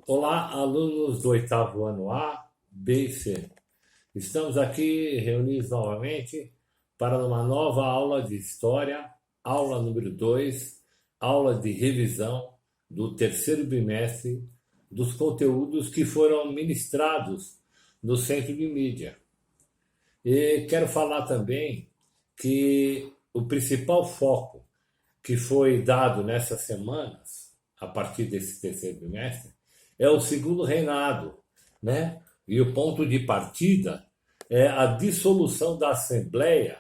Olá, alunos do oitavo ano A, B e C. Estamos aqui reunidos novamente para uma nova aula de História, aula número 2, aula de revisão do terceiro bimestre dos conteúdos que foram ministrados no Centro de Mídia. E quero falar também que o principal foco que foi dado nessas semanas, a partir desse terceiro bimestre, é o segundo reinado, né? E o ponto de partida é a dissolução da Assembleia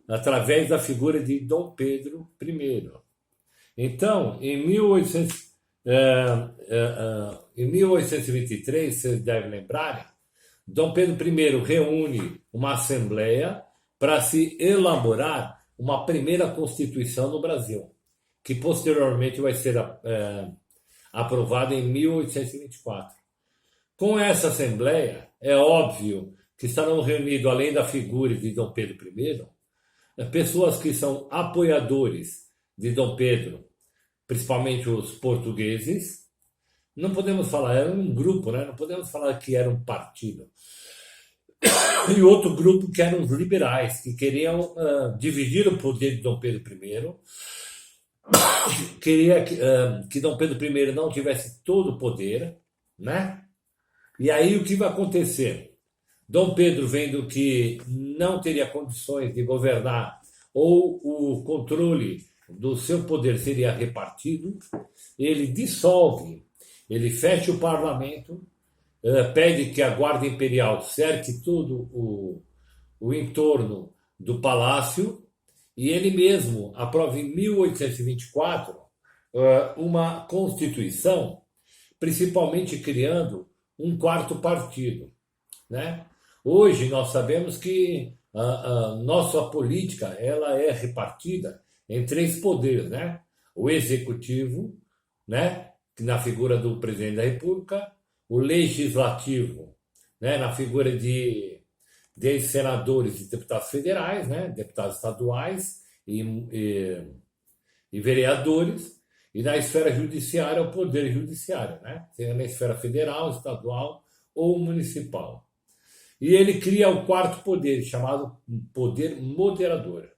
através da figura de Dom Pedro I. Então, em 1823, vocês devem lembrar, Dom Pedro I reúne uma assembleia para se elaborar uma primeira Constituição no Brasil, que posteriormente vai ser aprovada em 1824. Com essa assembleia, é óbvio que estarão reunidos, além da figura de Dom Pedro I, pessoas que são apoiadores de Dom Pedro, principalmente os portugueses. Não podemos falar, era um grupo, né? Não podemos falar que era um partido. E outro grupo que eram os liberais, que queriam dividir o poder de Dom Pedro I, queria que Dom Pedro I não tivesse todo o poder, né? E aí o que vai acontecer? Dom Pedro, vendo que não teria condições de governar ou o controle do seu poder seria repartido, ele dissolve, ele fecha o parlamento, pede que a Guarda Imperial cerque todo o entorno do palácio e ele mesmo aprova em 1824 uma constituição, principalmente criando um quarto partido, né? Hoje nós sabemos que a nossa política ela é repartida em três poderes, né? O executivo, né? Na figura do presidente da República, o legislativo, né? Na figura de senadores e deputados federais, né? Deputados estaduais e vereadores, e na esfera judiciária o poder judiciário, né? Seja na esfera federal, estadual ou municipal. E ele cria o quarto poder, chamado poder moderador. O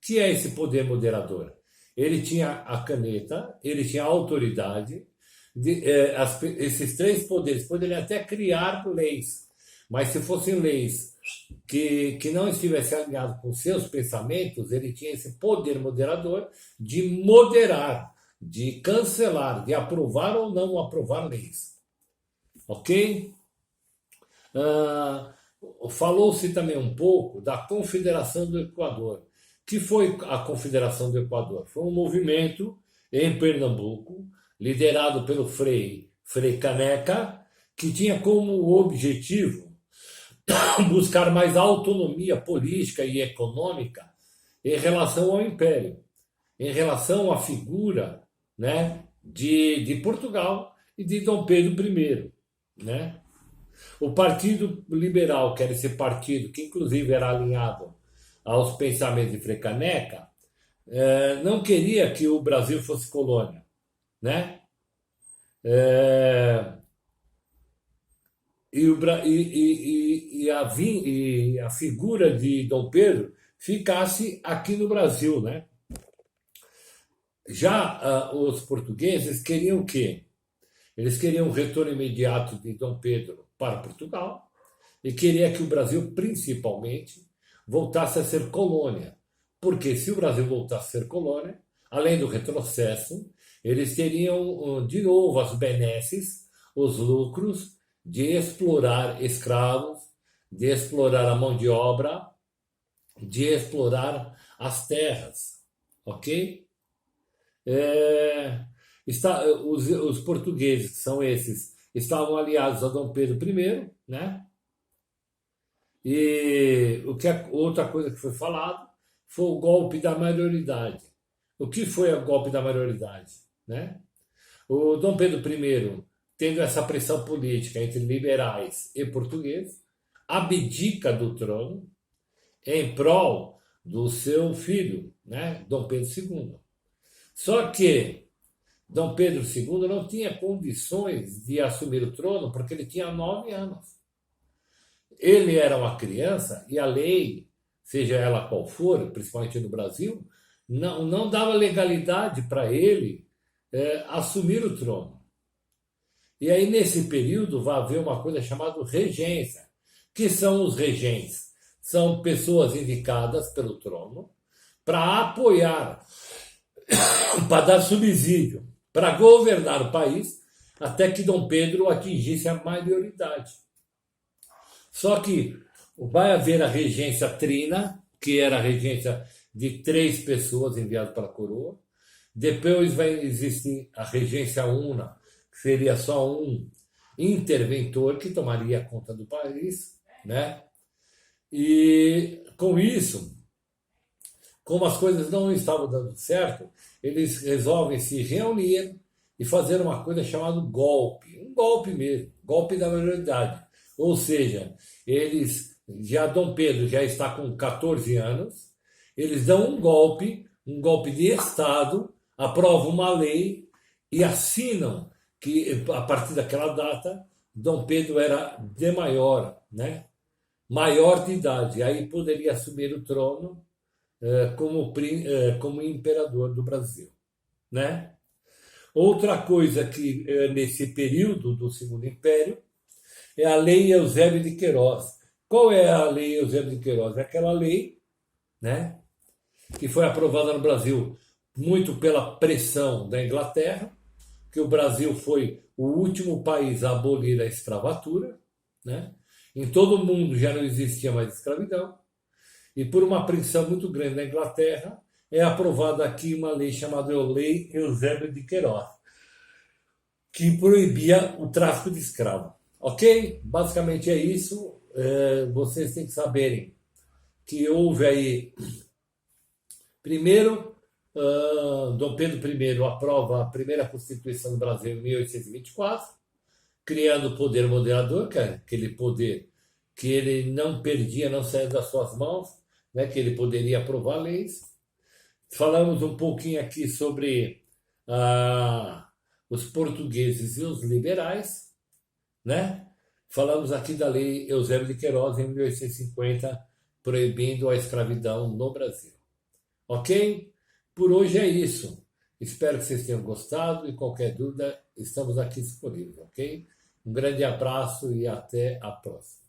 que é esse poder moderador? Ele tinha a caneta, ele tinha a autoridade, esses três poderes poderiam até criar leis, mas se fossem leis que não estivesse alinhado com seus pensamentos, ele tinha esse poder moderador de moderar, de cancelar, de aprovar ou não aprovar leis. Ok? Falou-se também um pouco da Confederação do Equador. O que foi a Confederação do Equador? Foi um movimento em Pernambuco, liderado pelo Frei Caneca, que tinha como objetivo buscar mais autonomia política e econômica em relação ao Império, em relação à figura, né, de Portugal e de Dom Pedro I, né? O Partido Liberal, que era esse partido que inclusive era alinhado aos pensamentos de Frei Caneca, não queria que o Brasil fosse colônia, né? E a figura de Dom Pedro ficasse aqui no Brasil, né? Já os portugueses queriam o quê? Eles queriam o retorno imediato de Dom Pedro para Portugal e queria que o Brasil, principalmente, voltasse a ser colônia. Porque se o Brasil voltasse a ser colônia, além do retrocesso, eles teriam de novo as benesses, os lucros de explorar escravos, de explorar a mão de obra, de explorar as terras. Ok? Os portugueses, que são esses, estavam aliados a Dom Pedro I, né? E outra coisa que foi falado foi o golpe da maioridade. O que foi o golpe da maioridade, né? O Dom Pedro I, tendo essa pressão política entre liberais e portugueses, abdica do trono em prol do seu filho, né? Dom Pedro II. Só que Dom Pedro II não tinha condições de assumir o trono porque ele tinha 9 anos. Ele era uma criança e a lei, seja ela qual for, principalmente no Brasil, não dava legalidade para ele assumir o trono. E aí, nesse período, vai haver uma coisa chamada regência. Que são os regentes? São pessoas indicadas pelo trono para apoiar, para dar subsídio, para governar o país até que Dom Pedro atingisse a maioridade. Só que vai haver a regência trina, que era a regência de 3 pessoas enviadas para a coroa. Depois vai existir a regência una, que seria só um interventor que tomaria conta do país, né? E com isso, como as coisas não estavam dando certo, eles resolvem se reunir e fazer uma coisa chamada golpe. Um golpe mesmo, golpe da maioridade. Ou seja, Dom Pedro já está com 14 anos, eles dão um golpe de Estado, aprovam uma lei e assinam que, a partir daquela data, Dom Pedro era de maior, né? Maior de idade, aí poderia assumir o trono como imperador do Brasil, né? Outra coisa que nesse período do Segundo Império é a Lei Eusébio de Queiroz. Qual é a Lei Eusébio de Queiroz? É aquela lei, né, que foi aprovada no Brasil muito pela pressão da Inglaterra, que o Brasil foi o último país a abolir a escravatura, né? Em todo o mundo já não existia mais escravidão, e por uma pressão muito grande da Inglaterra, é aprovada aqui uma lei chamada Lei Eusébio de Queiroz, que proibia o tráfico de escravos. Ok? Basicamente é isso. Vocês têm que saberem que houve aí, primeiro, Dom Pedro I aprova a primeira Constituição do Brasil em 1824, criando o poder moderador, que é aquele poder que ele não perdia, não saía das suas mãos, né, que ele poderia aprovar leis. Falamos um pouquinho aqui sobre os portugueses e os liberais, né? Falamos aqui da Lei Eusébio de Queiroz, em 1850, proibindo a escravidão no Brasil. Ok? Por hoje é isso. Espero que vocês tenham gostado e qualquer dúvida, estamos aqui disponíveis, ok? Um grande abraço e até a próxima.